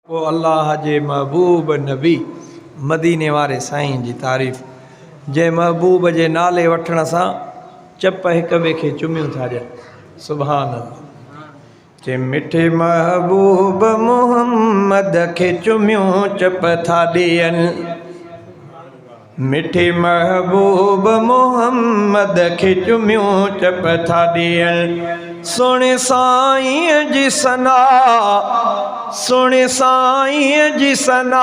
वो अल्लाह जे महबूब नबी मदीने वारे साईं जी तारीफ़ जे महबूब जे नाले वठण सां चप हिक ॿिए खे चुमियूं था ॾियनि। सुभान अल्लाह। जे मिठे महबूब मोहम्मद खे चुमियूं चप था ॾियनि। मिठे महबूब मोहम्मद खे चुमियूं चप था ॾियनि। सोने साईं जी सना, सोने साईं जी सना,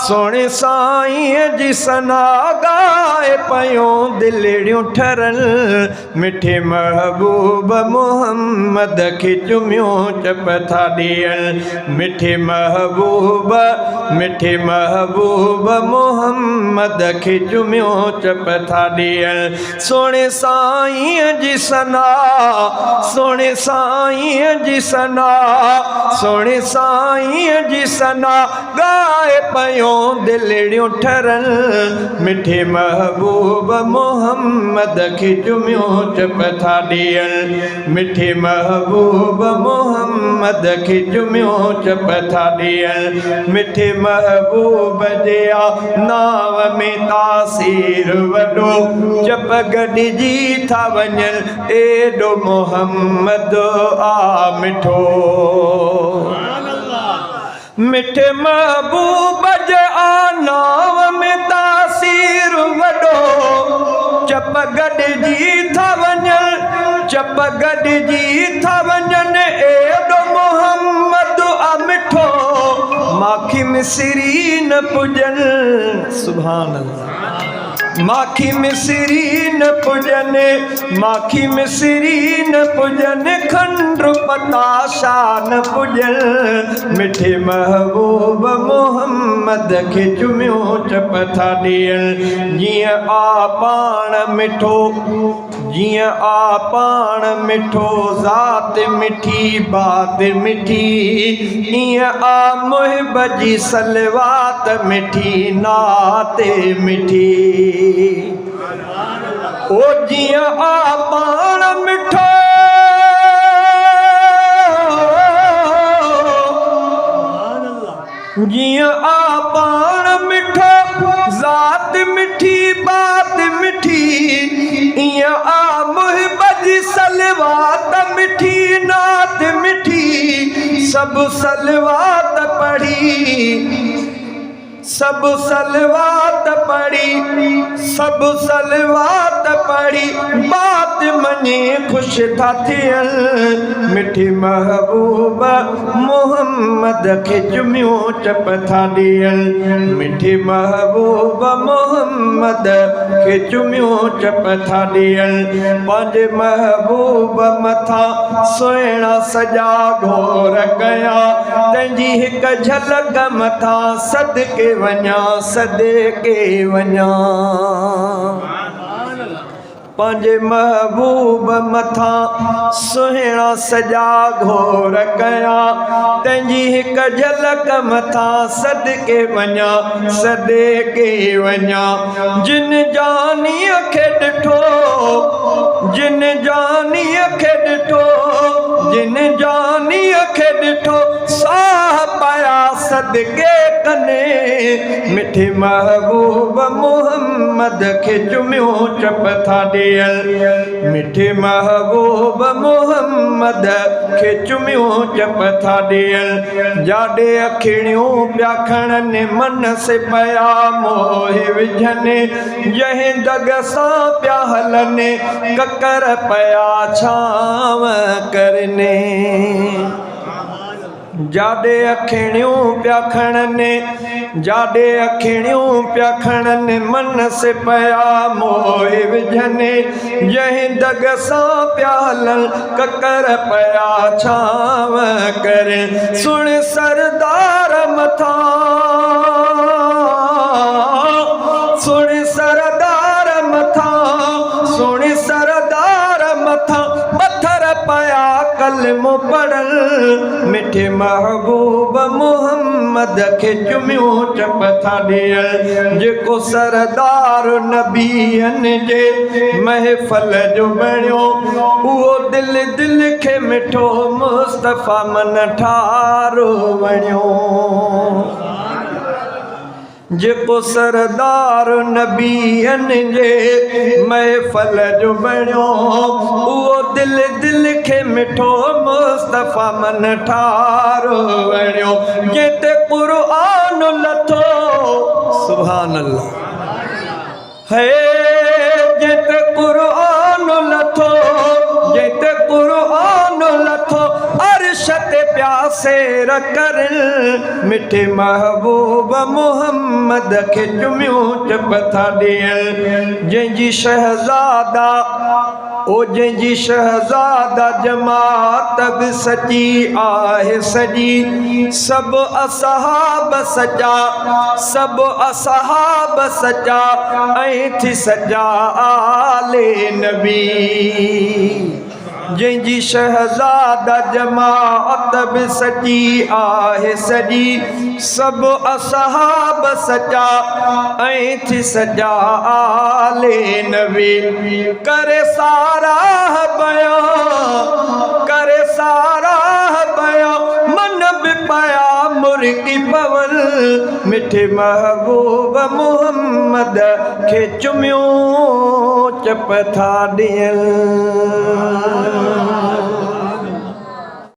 सोने साईं जी सना गाए पयूं दिलड़ियूं ठरल। मिठे महबूब मोहम्मद खे चुमियूं चप था ॾियनि। मिठे महबूब, मिठे महबूब मोहम्मद खे चुमियूं चप था ॾियनि। सोने साईं जी सना, सोने साईं जी सना, सोने साईं जी सना गाए पयूं दिलड़ियूं ठरल। मिठे महबूब मोहम्मद खे चुमियूं चप था ॾियनि। मिठे महबूब मोहम्मद खे चुमियूं चप था ॾियनि। मिठे महबूब जे नाव में तासीर वॾो चप गॾिजी था वञनि। एॾो मोहम्मद आ मिठो। मिठे महबूब जे नाव में तासीर वॾो चप गॾिजी था वञनि। चप गॾिजी था वञनि। एॾो मोहम्मद आ मिठो। माखी मिसरी न पुॼनि। सुभान अल्लाह। माखी मिसरी न पुॼनि, माखी मिसरी न पुॼनि, खंडु पताशा न पुॼनि। मिठे महबूब मोहम्मद खे चुमियूं चप था ॾियनि। जीअं आ पाण मिठो, जीअं आ पाण मिठो, ज़ात मिठी बात मिठी, ईअं आ मुहिब जी सलवात मिठी नाते मिठी। ओ जीअं आ पाण मिठो, जीअं आ पाण मिठो, ज़ात मिठी बात मिठी, ईअं आ मुहिब जी सलवात मिठी नात मिठी। सब सलवात पढ़ी, सब सलवात पढ़ी, सब सलवात पढ़ी, बात मञी ख़ुशि था थियनि। मिठे महबूब मोहम्मद खे चुमियूं चप था ॾियनि। मिठे महबूब मोहम्मद खे चुमियूं चप था ॾियनि। पंहिंजे महबूब मथां सुहिणा सॼा घोर कया, तंहिंजी हिकु झलक मथां सदके वञा, सदके वञा। पंहिंजे महबूब मथां सुहिणा सॼा घोर कया, तंहिंजी हिकु झलक मथां सदके वञा, सदके वञा। जिन जानीअ खे ॾिठो, जिन जानीअ खे ॾिठो, जिन जानीअ खे ॾिठो, साह पाया सदके कने। मिठे महबूब मोहम्मद खे चुमियूं चप था ॾियनि। मिठे महबूब मोहम्मद खे चुमियूं चप था ॾियनि। जाॾे अखिणियूं पिया खणनि, मन से पिया मोहि विझनि, जंहिं दग सां पिया हलनि, ककर पिया छांव करने। जाॾे अखिणियूं पिया खणनि, जाॾे अखिणियूं पिया खणनि, मन से पिया मोहि विझनि, जंहिं दग सां पिया हलनि, ककर पिया छांव करनि। सुण सरदार मथां, सुण सरदार मथां, सुण सरदार मथां, पत्थर पिया कलमो पढ़ल। मिठे महबूब मोहम्मद खे चुमियूं चप था ॾियनि। जेको सरदार नबीअनि जे महफ़ल जो बणियो, उहो दिल दिल खे मिठो मुस्तफ़ा मन ठारो वणियो। जेको सरदार नबीअन जे महफ़ल जो बणियो उहो दिल दिल खे मिठो मुस्तफ़ा मन ठारो वणियो जेते क़ुरान लथो सुभान अल्लाह है जेते क़ुरान लथो जेते क़ुरान लथो अर्श ते प्यासे कर मिठे महबूब मोहम्मद खे चुमियूं चप था ॾियनि जंहिंजी शहज़ादा ओ जंहिंजी शहज़ादा जमात बि सची आहे सॼी सभु असहाब सचा सभु असहाब सचा ऐं थी सजा आले नबी जंहिंजी शहज़ादा जमात बि सची आहे सॼी सभु असहाब सचा ऐं थी सजा आले नबी करे साराह बया मन बि पया मुर्गी पवन मिठे महबूब मोहम्मद खे चुमियूं चप था ॾियनि